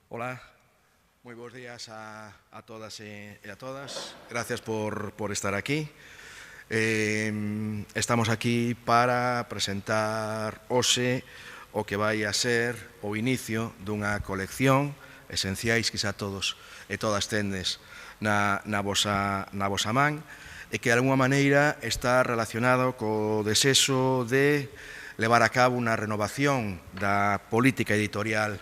Hola, moi bons días a todas e a todas. Gracias por estar aquí. Estamos aquí para presentar hoxe o que vai a ser o inicio dunha colección esenciais que xa todos e todas tendes na vosa man e que de alguma maneira está relacionado co desexo de levar a cabo unha renovación da política editorial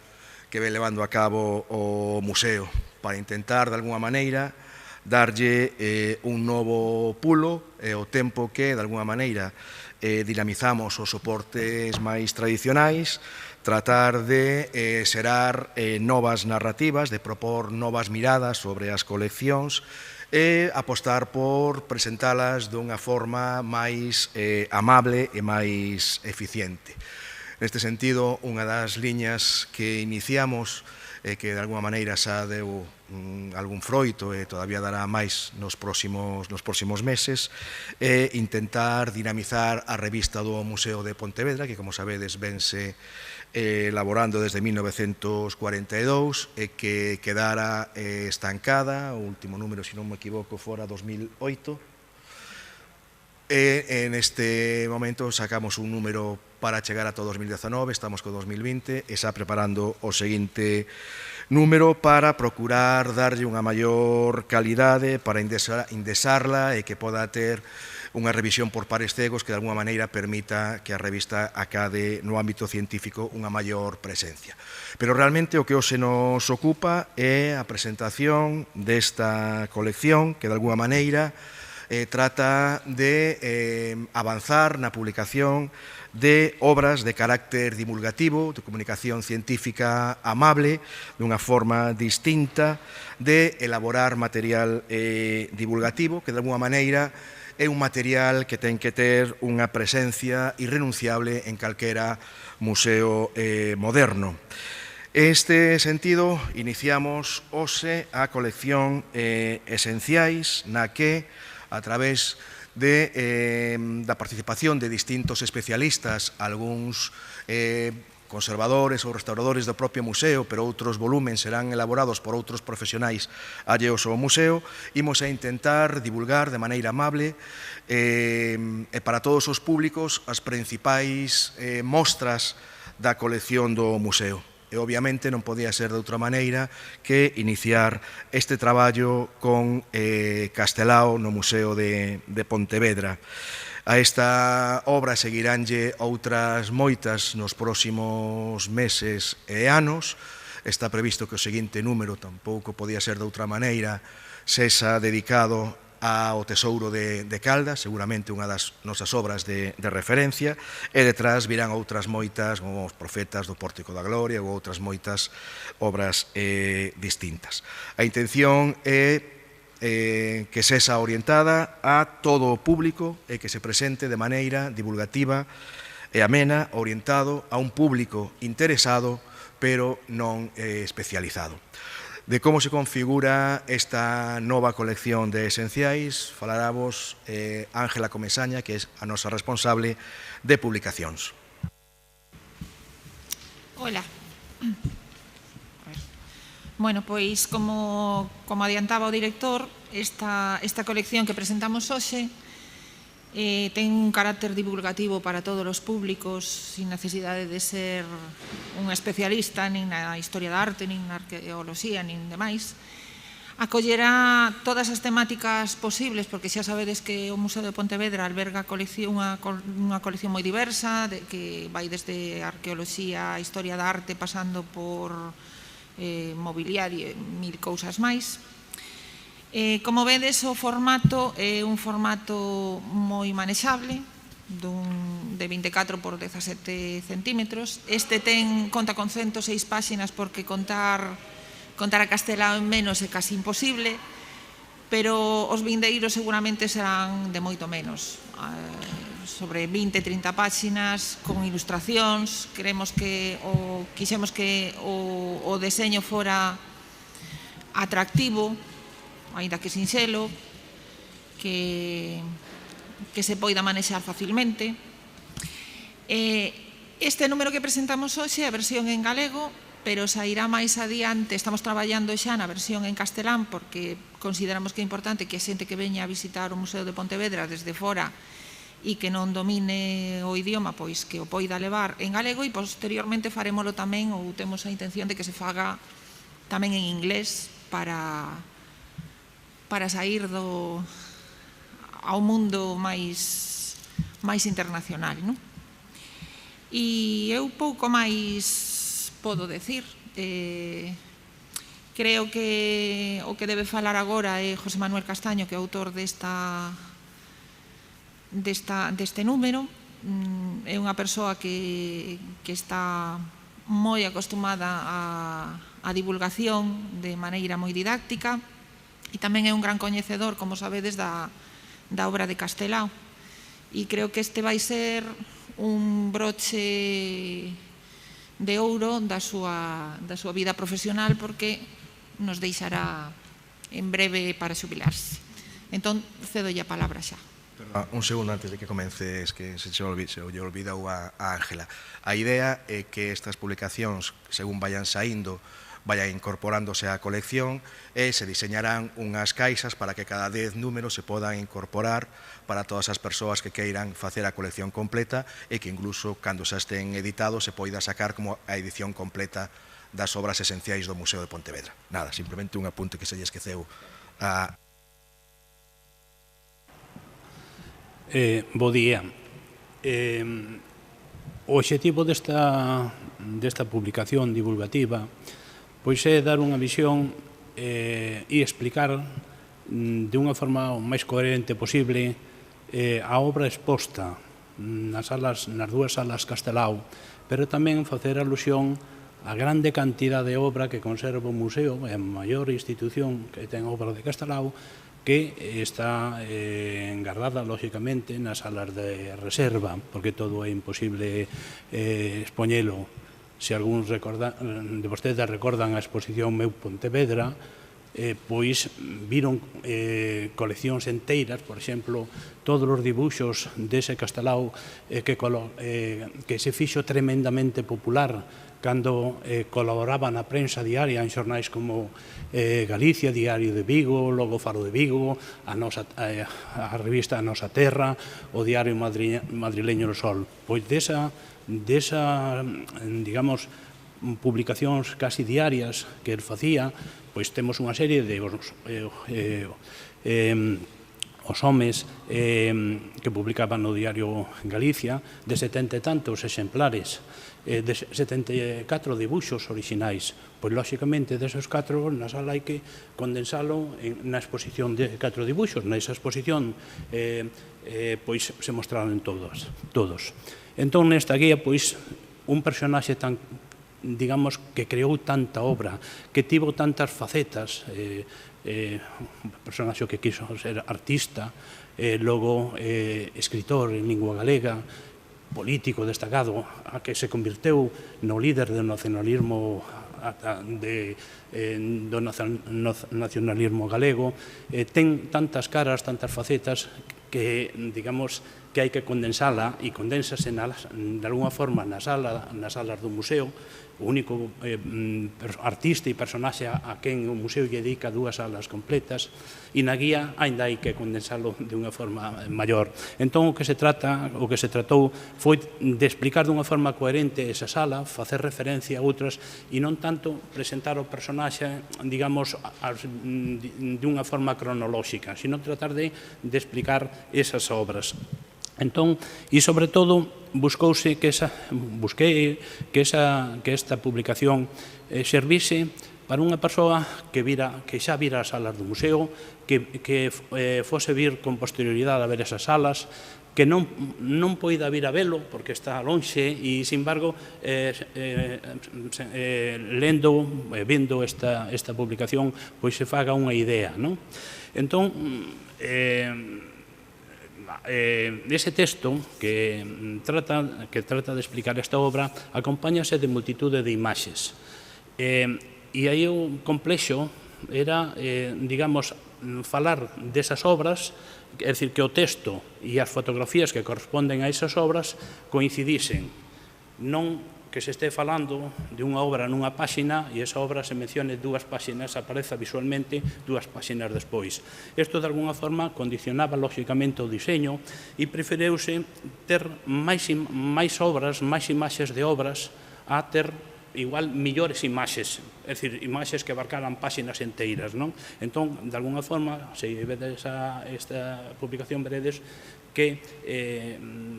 que ve levando a cabo o museo para intentar, de alguna maneira, darlle un novo pulo ao tempo que, de alguna maneira, dinamizamos os soportes máis tradicionais, tratar de xerar novas narrativas, de propor novas miradas sobre as coleccións e apostar por presentalas dunha forma máis amable e máis eficiente. Neste sentido, unha das liñas que iniciamos que de alguna maneira xa deu algún froito e todavía dará máis nos próximos meses é intentar dinamizar a revista do Museo de Pontevedra, que, como sabedes, vense elaborando desde 1942 e que quedara estancada. O último número, se non me equivoco, fora 2008. E neste momento sacamos un número para chegar a todo 2019, estamos co 2020 e xa preparando o seguinte número para procurar darlle unha maior calidade, para indexarla e que poda ter unha revisión por pares cegos que de alguna maneira permita que a revista acade no ámbito científico unha maior presencia. Pero realmente o que hoxe nos ocupa é a presentación desta colección que de alguna maneira trata de avanzar na publicación de obras de carácter divulgativo, de comunicación científica amable, dunha forma distinta, de elaborar material divulgativo, que de alguna maneira é un material que ten que ter unha presencia irrenunciable en calquera museo moderno. En este sentido, iniciamos hoxe a colección Esenciais, na que a través da participación de distintos especialistas, algúns conservadores ou restauradores do propio museo, pero outros volúmenes serán elaborados por outros profesionais alleos ao museo, imos a intentar divulgar de maneira amable e para todos os públicos as principais mostras da colección do museo. E, obviamente, non podía ser de outra maneira que iniciar este traballo con Castelao no Museo de Pontevedra. A esta obra seguiránlle outras moitas nos próximos meses e anos. Está previsto que o seguinte número, tampouco podía ser de outra maneira, sexa dedicado ao Tesouro de Caldas, seguramente unha das nosas obras de referencia, e detrás virán outras moitas, como os Profetas do Pórtico da Gloria ou outras moitas obras distintas. A intención é que sexa orientada a todo o público e que se presente de maneira divulgativa e amena, orientado a un público interesado, pero non especializado. De como se configura esta nova colección de esenciais falarávos Ángela Comesaña, que é a nosa responsable de publicacións. Ola. Bueno, pois, como adiantaba o director, esta colección que presentamos hoxe ten un carácter divulgativo para todos os públicos, sin necesidade de ser un especialista nin na historia da arte, nin na arqueoloxía, nin demais. Acollerá todas as temáticas posibles, porque xa sabedes que o Museo de Pontevedra alberga unha colección moi diversa, que vai desde arqueoloxía, historia da arte, pasando por mobiliario e mil cousas máis. Como vedes, o formato é un formato moi manexable, de 24 por 17 centímetros. Este conta con 106 páxinas, porque contar a Castelao en menos é casi imposible, pero os vindeiros seguramente serán de moito menos, sobre 20-30 páxinas, con ilustracións. Quixemos que o deseño fora atractivo, aínda que sinxelo, que se poida manexar facilmente. Este número que presentamos hoxe é a versión en galego, pero sairá máis adiante. Estamos traballando xa na versión en castelán porque consideramos que é importante que a xente que veña a visitar o Museo de Pontevedra desde fora e que non domine o idioma, pois que o poida levar en galego, e posteriormente farémolo tamén, ou temos a intención de que se faga tamén en inglés para sair ao mundo máis internacional, non? E eu pouco máis podo decir. Creo que o que debe falar agora é José Manuel Castaño, que é autor deste número. É unha persoa que está moi acostumada á divulgación de maneira moi didáctica e tamén é un gran coñecedor, como sabedes, da obra de Castelao. E creo que este vai ser un broche de ouro da súa vida profesional, porque nos deixará en breve para xubilarse. Entón, cedolle a palabra xa. Un segundo antes de que comences, que se lle olvidou a Ángela. A idea é que estas publicacións, según vayan saindo, vayan incorporándose á colección e se diseñarán unhas caixas para que cada 10 números se podan incorporar para todas as persoas que queiran facer a colección completa e que incluso, cando xa estén editados, se poida sacar como a edición completa das obras esenciais do Museo de Pontevedra. Nada, simplemente un apunte que se lle esqueceu a... Bo día. O obxectivo desta publicación divulgativa pois é dar unha visión e explicar de unha forma o máis coherente posible a obra exposta nas dúas salas Castelao, pero tamén facer alusión á grande cantidad de obra que conserva o museo, é a maior institución que ten obra de Castelao, que está engardada, lógicamente, nas salas de reserva, porque todo é imposible expoñelo. Se algúns de vostedes recordan a exposición Meu Pontevedra, pois viron coleccións enteiras, por exemplo, todos os dibuixos dese Castelao que se fixo tremendamente popular cando colaboraba na prensa diaria en xornais como Galicia, Diario de Vigo, logo Faro de Vigo, a revista A Nosa Terra, o Diario Madrileño do Sol. Pois desa, digamos, publicacións casi diarias que el facía, pois temos unha serie de os homes que publicaban no Diario Galicia, de 70 e tantos exemplares, de 74 dibuixos orixinais. Pois, lóxicamente, desos 4 na sala hai que condensalo na exposición de 4 dibuixos. Nesa exposición pois se mostraron todos. Entón, nesta guía, pois, un personaxe tan, digamos, que creou tanta obra, que tivo tantas facetas, un personaxe que quiso ser artista, logo escritor en lingua galega, político destacado, a que se convirteu no líder do nacionalismo galego, ten tantas caras, tantas facetas que, digamos, que hai que condensala e condensase de alguna forma nas salas do museo. O único artista e personaxe a quen o museo lle dedica 2 salas completas, e na guía ainda hai que condensalo de unha forma maior. Entón, o que se tratou foi de explicar dunha forma coherente esa sala, facer referencia a outras e non tanto presentar o personaxe, digamos, de unha forma cronolóxica, sino tratar de explicar esas obras. Entón, e sobre todo, busquei que esta publicación servise para unha persoa que xa vira as salas do museo, que fose vir con posterioridade a ver esas salas, que non poida vir a velo porque está lonxe e, sin embargo, lendo, vendo esta publicación, pois se faga unha idea, non? Entón, ese texto que trata de explicar esta obra acompáñase de multitude de imaxes, e aí o complexo era, digamos, falar desas obras, é dicir, que o texto e as fotografías que corresponden a esas obras coincidisen, non que se este falando de unha obra nunha páxina e esa obra se mencione 2 páxinas, apareza visualmente 2 páxinas despois. Isto, de alguna forma, condicionaba lóxicamente o diseño e preferiuse ter máis obras, máis imaxes de obras a ter igual millores imaxes, é dicir, imaxes que abarcaran páxinas enteiras, non? Entón, de alguna forma, se vedes esta publicación, veredes que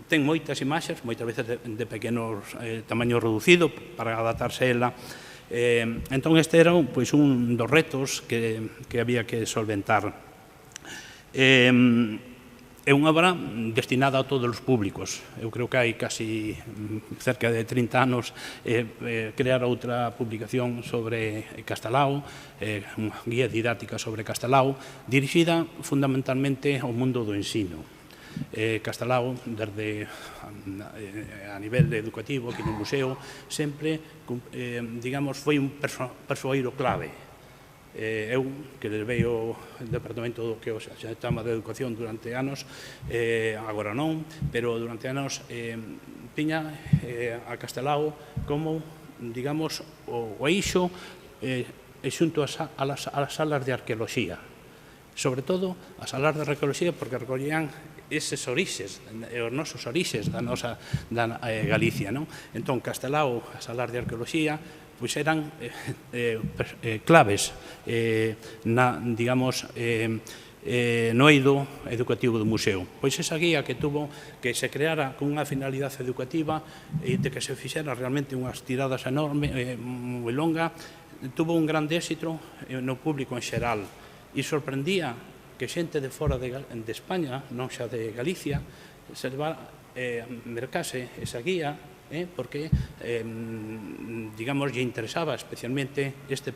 ten moitas imaxes, moitas veces de pequenos tamaño reducido, para adaptarse a ela. Entón, este era un dos retos que había que solventar. É unha obra destinada a todos os públicos. Eu creo que hai casi cerca de 30 anos crear outra publicación sobre Castelao, unha guía didáctica sobre Castelao, dirixida fundamentalmente ao mundo do ensino. Castelao, desde a nivel educativo, aquí no museo, sempre, digamos, foi un persoeiro clave. Eu, que levei o departamento do que se chama de educación durante anos, agora non, pero durante anos tiña a Castelao como, digamos, o eixo xunto ás salas de arqueoloxía. Sobre todo, as salas de arqueoloxía, porque recollían eses orixes, os nosos orixes da nosa Galicia, non? Entón, Castelao, as salas de arqueoloxía, pois eran claves digamos, no eido educativo do museo. Pois esa guía que tuvo que se creara con unha finalidade educativa e de que se fixera realmente unhas tiradas enormes, moi longa, tuvo un grande éxito no público en xeral e sorprendía que xente de fora de España, non xa de Galicia, se mercase esa guía porque, digamos, lle interesaba especialmente estes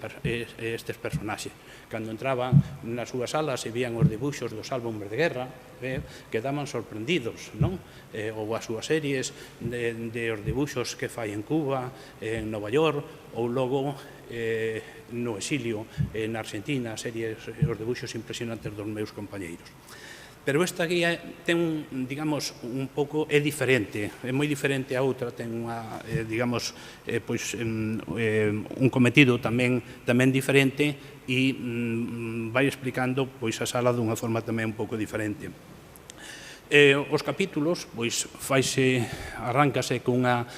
personaxes. Cando entraban nas súas salas e vían os dibuixos dos álbumes de guerra, quedaban sorprendidos, non? Ou as súas series de os dibuixos que fai en Cuba, en Nova York, ou logo no exilio na Argentina, series, os dibuixos impresionantes dos meus compañeiros. Pero esta guía ten, digamos, un pouco, é diferente, é moi diferente a outra, ten unha, digamos, pois, un cometido tamén diferente e vai explicando pois a sala dunha forma tamén un pouco diferente. Os capítulos, pois, arráncase cunha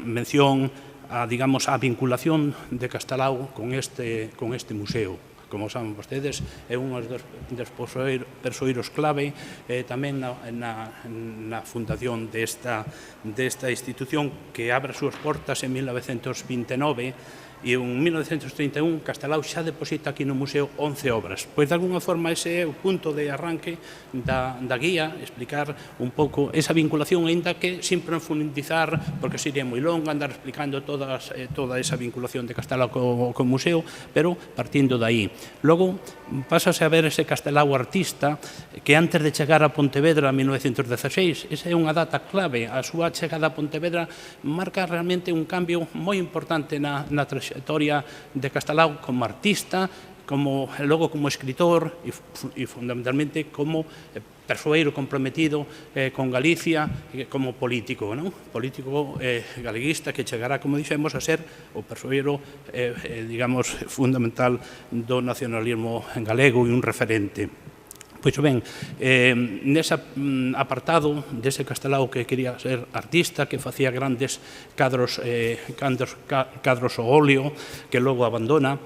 mención a, digamos, a vinculación de Castelao con este museo. Como saben vostedes, é un dos persoeiros clave tamén na fundación desta institución que abre as súas portas en 1929 e en 1931 Castelao xa deposita aquí no museo 11 obras. Pois, de alguna forma, ese é o punto de arranque da guía, explicar un pouco esa vinculación, ainda que sin profundizar, porque sería moi longa andar explicando toda esa vinculación de Castelao co museo, pero partindo de aí. Logo, pásase a ver ese Castelao artista que antes de chegar a Pontevedra en 1916, esa é unha data clave, a súa chegada a Pontevedra marca realmente un cambio moi importante na trayectoria de Castelao como artista, logo como escritor e fundamentalmente como persoeiro comprometido con Galicia como político, non? Político galeguista que chegará, como dixemos, a ser o persoeiro, digamos, fundamental do nacionalismo galego e un referente. Pois ben, nese apartado dese Castelao que quería ser artista, que facía grandes cadros ao óleo, que logo abandona,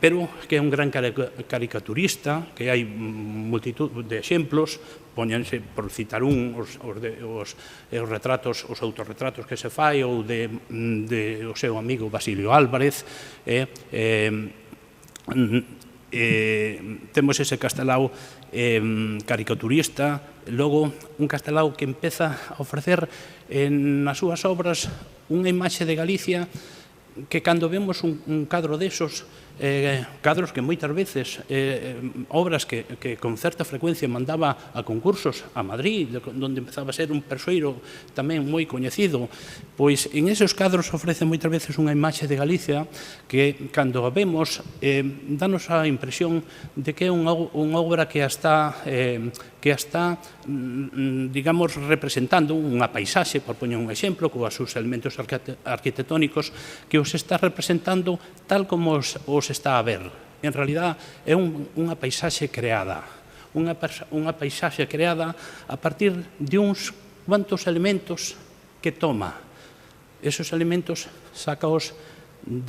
pero que é un gran caricaturista, que hai multitud de exemplos, poñense, por citar os retratos, os autorretratos que se fai, ou o seu amigo Basilio Álvarez, temos ese Castelao caricaturista, logo un Castelao que empeza a ofrecer nas súas obras unha imaxe de Galicia que cando vemos un cadro desos cadros que moitas veces, obras que con certa frecuencia mandaba a concursos a Madrid, onde empezaba a ser un persoeiro tamén moi coñecido, pois en esos cadros ofrece moitas veces unha imaxe de Galicia que, cando a vemos, danos a impresión de que é unha obra que a está, digamos, representando unha paisaxe, por poñer un exemplo, coas seus elementos arquitectónicos, que os está representando tal como os está a ver. En realidad é unha paisaxe creada, unha paisaxe creada a partir de uns cuantos elementos que toma. Esos elementos sacaos,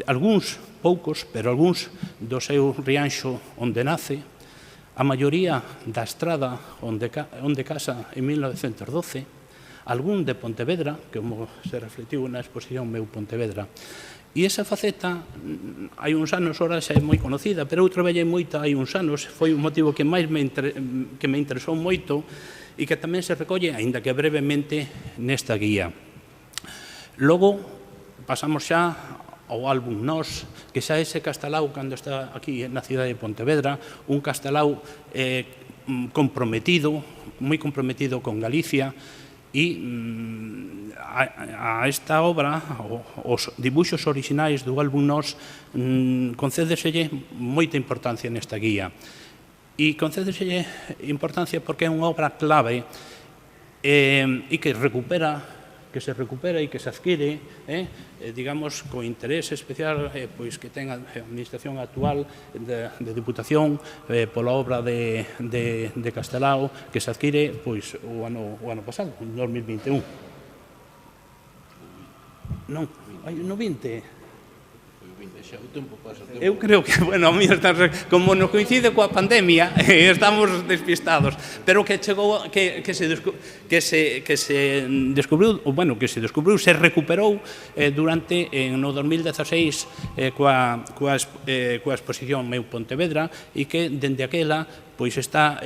algúns poucos, pero algúns do seu rianxo onde nace, a maioría da estrada onde casa en 1912, algún de Pontevedra, que como se reflectiu na exposición meu Pontevedra. E esa faceta, hai uns anos, ora xa é moi conocida, pero eu traballei moito hai uns anos, foi un motivo que máis me interesou moito e que tamén se recolle, aínda que brevemente, nesta guía. Logo, pasamos xa ao álbum Nós, que xa ese Castelao, cando está aquí na cidade de Pontevedra, un Castelao comprometido, moi comprometido con Galicia, e a esta obra, os dibuixos orixinais do álbum Nós, concédeselle moita importancia nesta guía. E concédeselle importancia porque é unha obra clave e que se recupera e que se adquire, digamos, co interés especial pois que ten a administración actual de Diputación pola obra de Castelao, que se adquire pois o ano pasado, en 2021. Non, no 20. Eu creo que, bueno, como nos coincide coa pandemia, estamos despistados, pero que chegou, que se descubriu, se recuperou durante no 2016 coa exposición Meu Pontevedra, e que dende aquela pois está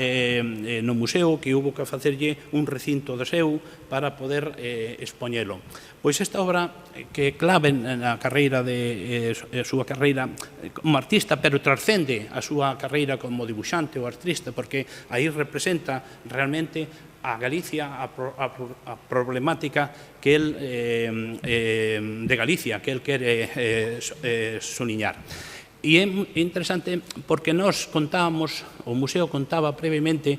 no museo, que houve que facerlle un recinto de seu para poder expoñelo. Pois esta obra, que é clave na carreira a súa carreira como artista, pero trascende a súa carreira como dibuixante ou artista, porque aí representa realmente a Galicia, a problemática que el de Galicia, que el quere soniñar. E é interesante porque nós contábamos, o museo contaba previamente,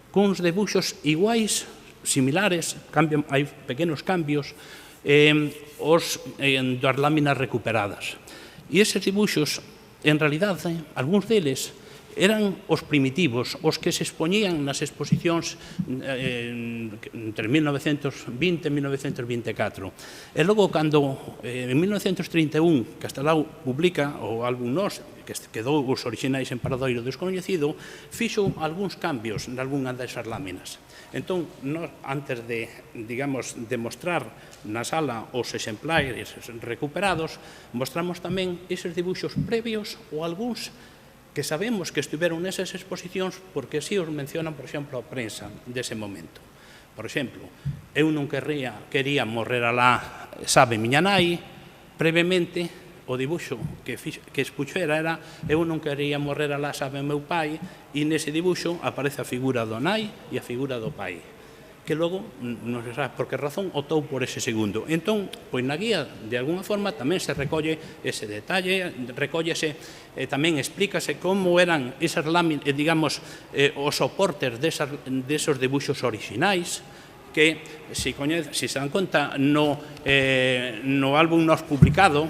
cuns debuxos iguais, similares, hai pequenos cambios, das láminas recuperadas. E eses dibuxos, en realidade, algúns deles, eran os primitivos, os que se expoñían nas exposicións entre 1920 e 1924. E logo, cando en 1931 Castelao publica o álbum Nós, que quedou os orixinais en Paradoiro Descoñecido, fixo algúns cambios nalgúna desas láminas. Entón, antes de, digamos, de mostrar na sala os exemplares recuperados, mostramos tamén eses dibuxos previos ou algúns que sabemos que estiveron nesas exposicións porque así os mencionan, por exemplo, a prensa dese momento. Por exemplo, eu non quería morrer alá, sabe miña nai, previamente o dibuixo que expuxera era eu non quería morrer alá, sabe meu pai, e nese dibuixo aparece a figura do nai e a figura do pai, que logo non se sabe por que razón optou por ese segundo. Entón, pois na guía, de alguna forma, tamén se recolle ese detalle, recóllese, tamén explícase como eran esas láminas, digamos, os soportes desos dibuixos orixinais, que, se se dan conta, no álbum Nós publicado,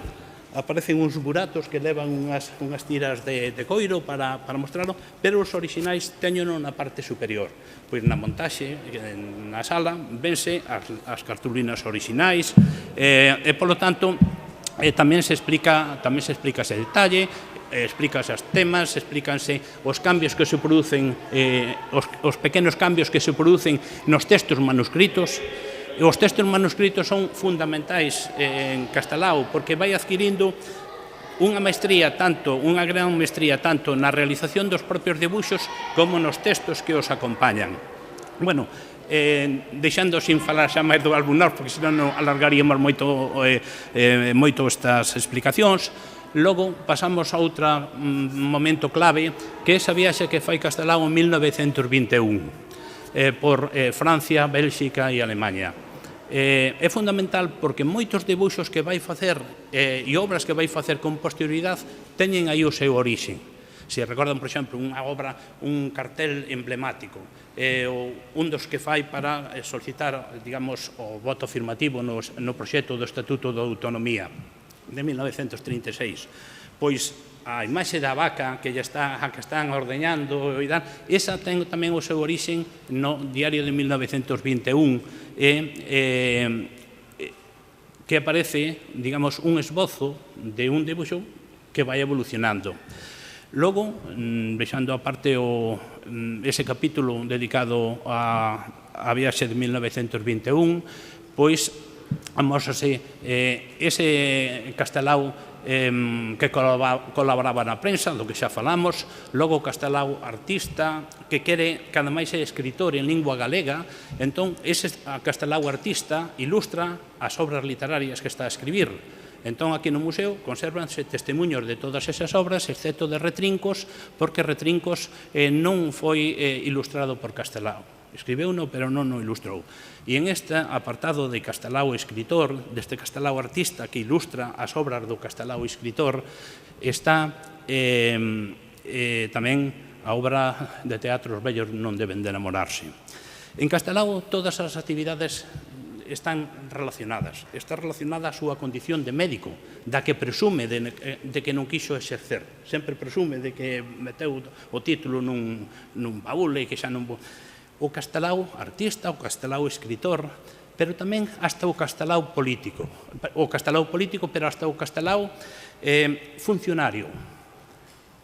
aparecen uns buratos que levan unhas tiras de coiro para mostrarlo, pero os orixinais teñono na parte superior. Pois na montaxe, na sala, vense as cartulinas orixinais, e, polo tanto, tamén se explica ese detalle, explícanse os temas, explícanse os cambios que se producen, os pequenos cambios que se producen nos textos manuscritos. E os textos manuscritos son fundamentais en Castelao porque vai adquirindo unha gran maestría tanto na realización dos propios dibuxos como nos textos que os acompañan. Bueno, deixando sin falar xa máis do álbum Nós, porque senón alargaríamos moito estas explicacións, Logo pasamos a outro momento clave, que é esa viaxe que fai Castelao en 1921 por Francia, Bélxica e Alemanha. É fundamental porque moitos dibuixos que vai facer e obras que vai facer con posterioridade teñen aí o seu orixe. Se recordan, por exemplo, unha obra, un cartel emblemático, un dos que fai para solicitar, digamos, o voto afirmativo no proxecto do Estatuto da Autonomía de 1936. Pois a imaxe da vaca que están ordeñando, esa ten tamén o seu orixen no diario de 1921, que aparece, digamos, un esbozo de un dibuixo que vai evolucionando. Logo, deixando aparte ese capítulo dedicado á viaxe de 1921, pois amósase ese Castelao que colaboraba na prensa, do que xa falamos, logo Castelao artista, que quere cada máis ser escritor en lingua galega, entón ese Castelao artista ilustra as obras literarias que está a escribir. Entón, aquí no museo consérvanse testemunhos de todas esas obras, excepto de Retrincos, porque Retrincos non foi ilustrado por Castelao. Escribeu-no, pero non o ilustrou. E en este apartado de Castelao escritor, deste Castelao artista que ilustra as obras do Castelao escritor, está tamén a obra de teatro Os vellos non deben de enamorarse. En Castelao todas as actividades están relacionadas. Está relacionada a súa condición de médico, da que presume de que non quixo exercer. Sempre presume de que meteu o título nun baúl e que xa non... O Castelao artista, o Castelao escritor, pero tamén hasta o Castelao político. O Castelao político, pero hasta o Castelao funcionario.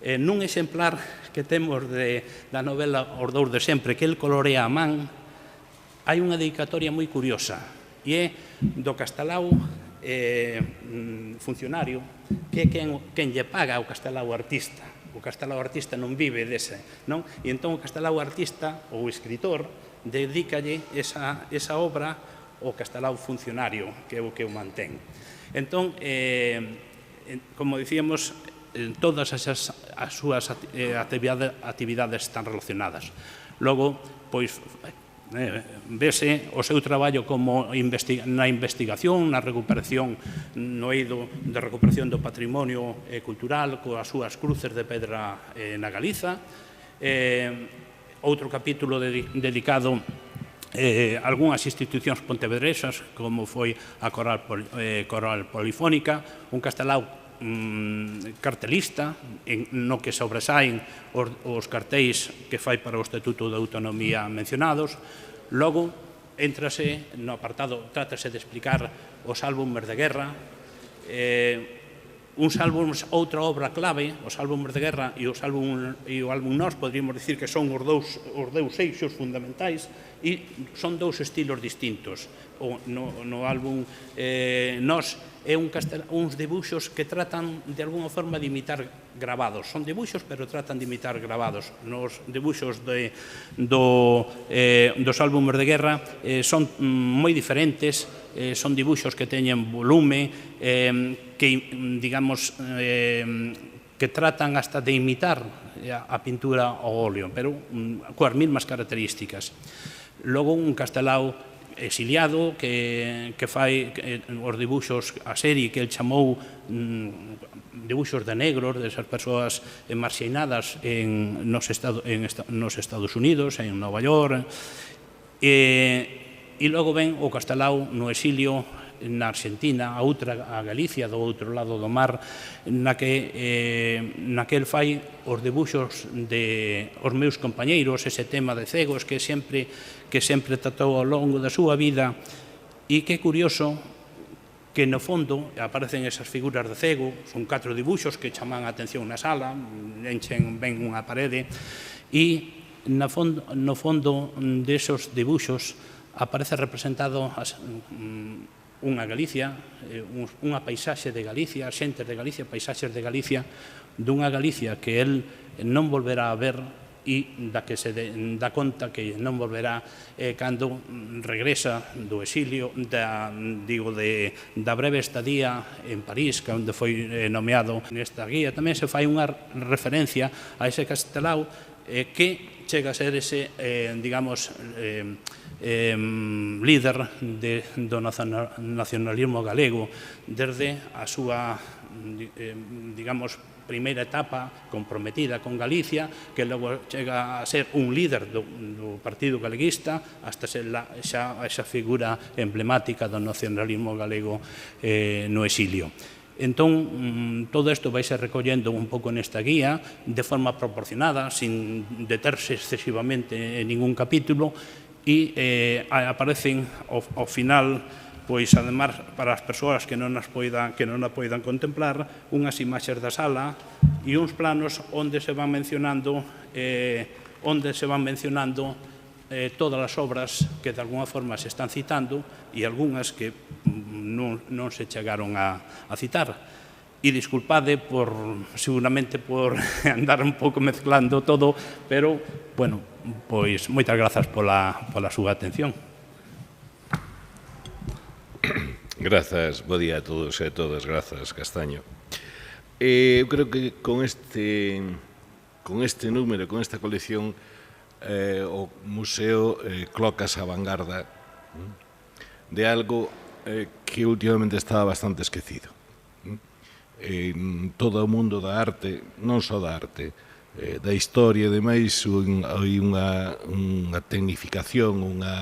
Nun exemplar que temos da novela Os dous de sempre, que el colorea a man, hai unha dedicatoria moi curiosa, e é do Castelao funcionario, que é quen lle paga ao Castelao artista. O Castelao artista non vive dese, non? E entón o Castelao artista, ou escritor, dedícalle esa obra ao Castelao funcionario, que é o que o mantén. Entón, como dicíamos, todas as súas actividades están relacionadas. Logo, pois, vese o seu traballo como na investigación, na recuperación, no eido de recuperación do patrimonio cultural, coas súas cruces de pedra na Galiza. Outro capítulo dedicado a algunhas institucións pontevedresas, como foi a Coral Polifónica, un Castelao cartelista, no que sobresaen os cartéis que fai para o Estatuto de Autonomía mencionados. Logo, entrase no apartado, trátase de explicar os álbumes de guerra, uns álbumes, outra obra clave, os álbumes de guerra e o álbum Nós, poderíamos dicir que son os dous eixos fundamentais, e son dous estilos distintos. No álbum Nós é uns dibuixos que tratan de alguna forma de imitar gravados. Son dibuixos, pero tratan de imitar gravados. Nos dibuixos dos álbumes de guerra son moi diferentes, son dibuixos que teñen volume, que, digamos, que tratan hasta de imitar a pintura ao óleo, pero coas mesmas características. Logo, un Castelao exiliado que fai os dibuixos, a serie que el chamou dibuixos de negros, desas persoas marxinadas nos Estados Unidos, en Nova York, e logo ven o Castelao no exilio na Argentina, a Galicia, do outro lado do mar, na que el fai os dibuixos os meus compañeiros, ese tema de cegos que sempre tratou ao longo da súa vida, e que é curioso que no fondo aparecen esas figuras de cego, son 4 dibuixos que chaman a atención na sala, enchen ben unha parede, e no fondo desos dibuixos aparece representado unha Galicia, unha paisaxe de Galicia, xentes de Galicia, paisaxes de Galicia, dunha Galicia que el non volverá a ver e da que se dá conta que non volverá cando regresa do exilio da breve estadía en París, que onde foi nomeado nesta guía. Tamén se fai unha referencia a ese Castelao que chega a ser ese, digamos, líder do nacionalismo galego desde a súa, digamos, primeira etapa comprometida con Galicia, que logo chega a ser un líder do Partido Galeguista hasta ser xa esa figura emblemática do nacionalismo galego no exilio. Entón, todo isto vai ser recollendo un pouco nesta guía de forma proporcionada, sin deterse excesivamente en ningún capítulo, e aparecen ao final, pois, además, para as persoas que non a poidan contemplar, unhas imaxes da sala e uns planos onde se van mencionando todas as obras que de alguna forma se están citando e algunhas que non se chegaron a citar. E disculpade seguramente por andar un pouco mezclando todo, pero, bueno, pois moitas grazas pola súa atención. Grazas, bo día a todos e a todas, grazas, Castaño. Eu creo que con este número, con esta colección, o museo clocas a vanguarda de algo que últimamente estaba bastante esquecido. En todo o mundo da arte, non só da arte, da historia, ademais, hai unha tecnificación, unha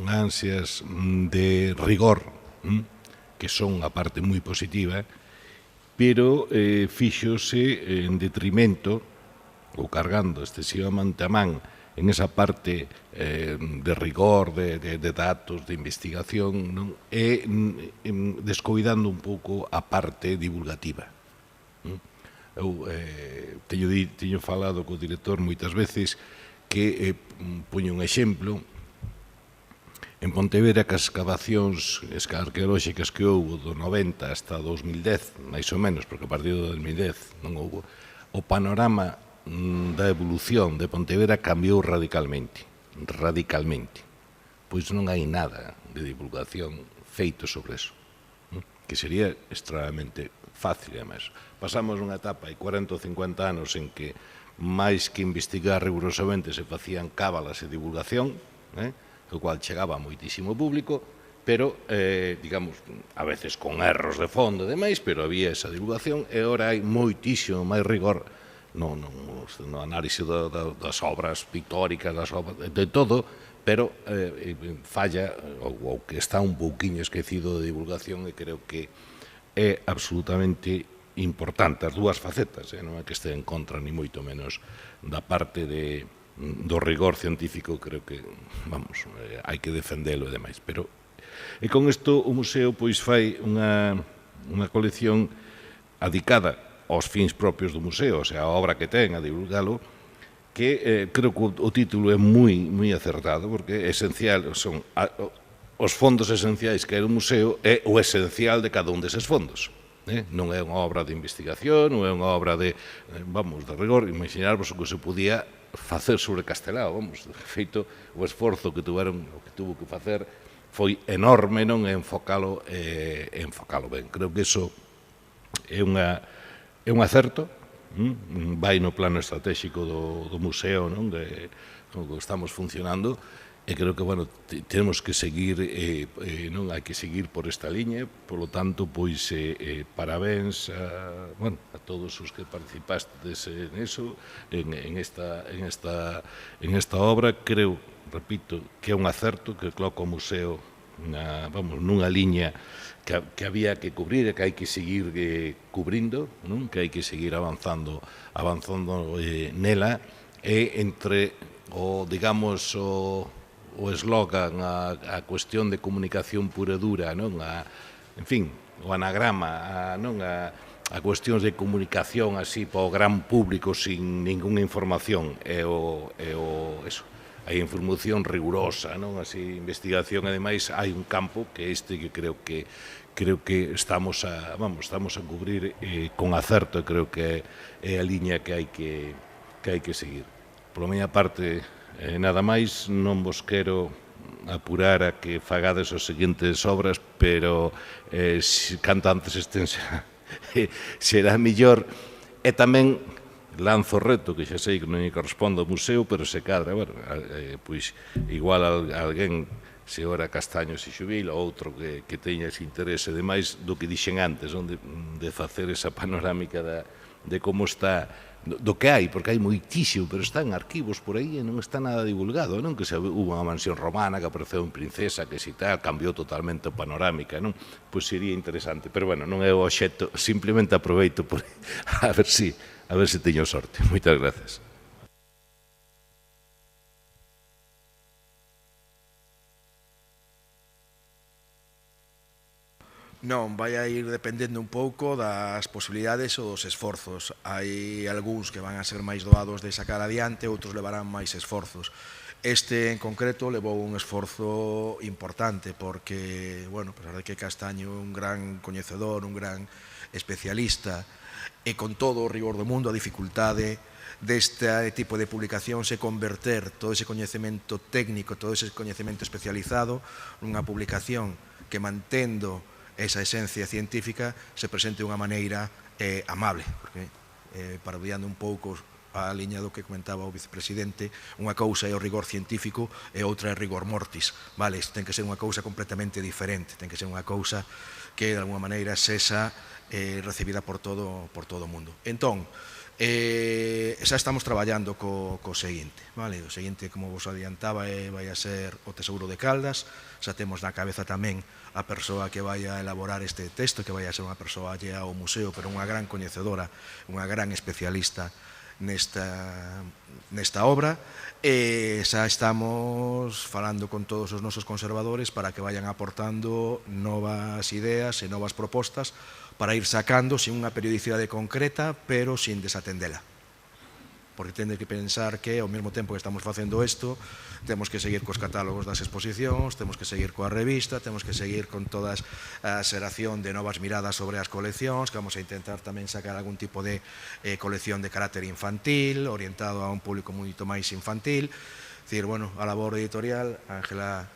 ansias de rigor, que son a parte moi positiva, pero fíxose en detrimento, ou cargando excesivamente a man, en esa parte de rigor, de datos, de investigación, non? E descoidando un pouco a parte divulgativa. Eu teño falado co director moitas veces que poño un exemplo. En Pontevedra, que as excavacións arqueolóxicas que houve do 90 hasta 2010, máis ou menos, porque a partir do 2010 non houve, o panorama da evolución de Pontevedra cambiou radicalmente. Pois non hai nada de divulgación feito sobre eso, que sería extremadamente fácil, además. Pasamos unha etapa de 40 ou 50 anos en que máis que investigar rigurosamente se facían cábalas e divulgación, o cual chegaba a moitísimo público, pero, digamos, a veces con erros de fondo e demais, pero había esa divulgación, e agora hai moitísimo máis rigor no análise das obras pictóricas, das obras, de todo, pero falla, ou que está un pouquiño esquecido de divulgación, e creo que é absolutamente importante as dúas facetas, non é que este en contra ni moito menos da parte do rigor científico. Creo que, vamos, hai que defendelo e demais, pero e con isto o museo pois fai unha colección adicada aos fins propios do museo, o sea, a obra que ten, a divulgalo, que creo que o título é moi acertado, porque é esencial, son os fondos esenciais que é o museo, é o esencial de cada un deses fondos. Non é unha obra de investigación, non é unha obra de rigor. Imaginarvos o que se podía facer sobre Castelao, vamos, de feito, o esforzo que tuvo que facer foi enorme, non é enfocalo ben. Creo que iso é un acerto, vai no plano estratégico do museo, non, de como estamos funcionando, e creo que, bueno, temos que seguir, non hai que seguir por esta liña. Polo tanto, pois, parabéns a todos os que participastes neso, en esta obra. Creo, repito, que é un acerto, que coloca o museo nunha liña que había que cubrir e que hai que seguir cubrindo, non? Que hai que seguir avanzando nela, e entre digamos, o eslogan, a cuestión de comunicación pura e dura, non? En fin, o anagrama, non? A cuestións de comunicación así para o gran público sin ninguna información, eso. Hai información rigurosa, non? Así, investigación, ademais, hai un campo que que creo que estamos a cubrir con acerto, e creo que é a liña que hai que seguir. Pola miña parte, nada máis, non vos quero apurar a que fagades as seguintes obras, pero canto antes estén será mellor. E tamén lanzo o reto, que xa sei que non lle corresponde ao museo, pero se cadra, bueno, pois igual alguén, se ora Castaño se xubila, outro que teña ese interese, demais do que dixen antes, de facer esa panorámica de como está, do que hai, porque hai moitísimo, pero está en arquivos por aí e non está nada divulgado, non? Que se hubo unha mansión romana que apareceu en Princesa, que si tal, cambiou totalmente a panorámica, non? Pois sería interesante, pero bueno, non é o obxecto, simplemente aproveito por a ver si teño sorte. Moitas gracias. Non, vai a ir dependendo un pouco das posibilidades ou dos esforzos. Hai algúns que van a ser máis doados de sacar adiante, outros levarán máis esforzos. Este, en concreto, levou un esforzo importante porque, bueno, a pesar de que Castaño é un gran coñecedor, un gran especialista, e con todo o rigor do mundo, a dificultade deste tipo de publicacións é converter todo ese coñecemento técnico, todo ese coñecemento especializado nunha publicación que, mantendo esa esencia científica, se presente de unha maneira amable, porque, parodiando un pouco a liña do que comentaba o vicepresidente, unha cousa é o rigor científico e outra é o rigor mortis, vale? Isto ten que ser unha cousa completamente diferente, ten que ser unha cousa que, de alguma maneira, sexa recibida por todo o mundo. Entón, xa estamos traballando co seguinte, vale? O seguinte, como vos adiantaba, vai a ser o Tesouro de Caldas. Xa temos na cabeza tamén a persoa que vai a elaborar este texto, que vai a ser unha persoa allea ao museo, pero unha gran coñecedora, unha gran especialista nesta obra, e xa estamos falando con todos os nosos conservadores para que vayan aportando novas ideas e novas propostas para ir sacando sin unha periodicidade concreta, pero sin desatendela. Porque tende que pensar que, ao mesmo tempo que estamos facendo isto, temos que seguir cos catálogos das exposicións, temos que seguir coa revista, temos que seguir con toda a xeración de novas miradas sobre as coleccións, que vamos a intentar tamén sacar algún tipo de colección de carácter infantil, orientado a un público moito máis infantil. Dicir, bueno, a labor editorial, Ángela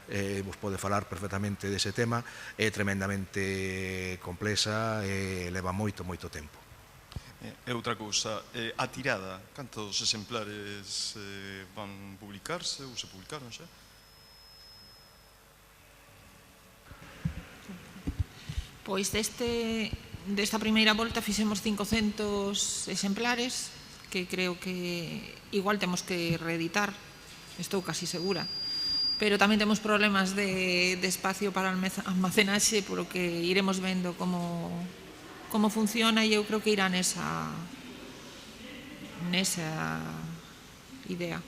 vos pode falar perfectamente dese tema, é tremendamente complexa e leva moito tempo. E outra cousa, a tirada, cantos exemplares van publicarse ou se publicaron xa? Pois desta primeira volta fixemos 500 exemplares, que creo que igual temos que reeditar, estou casi segura, pero tamén temos problemas de espacio para almacenaxe, polo que iremos vendo como funciona, e eu creo que irá nesa idea.